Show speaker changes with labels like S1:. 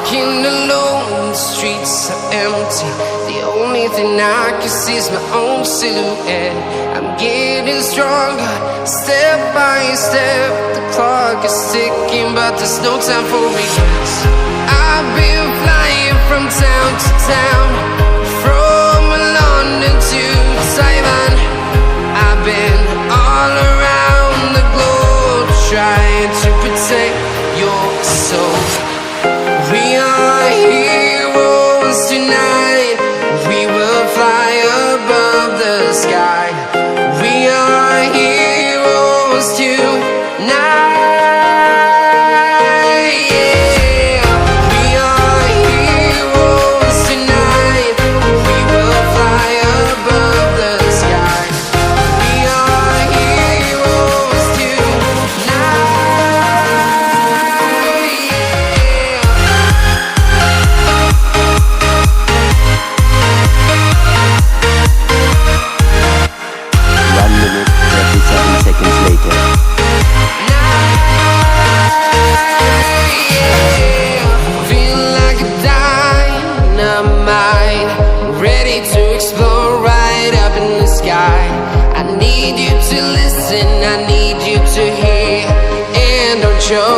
S1: walking alone, the streets are empty. The only thing I can see is my own silhouette. I'm getting stronger, step by step. The clock is ticking, but there's no time for regrets. I've been flying from town to town, from London to Taiwan. I've been all around the globe, trying to protect your soul. We are heroes tonight. We will fly above the sky. We are heroes tonight. Yeah. We are heroes tonight. We will fly above the sky. We are heroes tonight. Yeah.
S2: 1 minute 37 seconds later.
S1: Feel like a dynamite, ready to explode right up in the sky. I need you to listen, I need you to hear, and don't show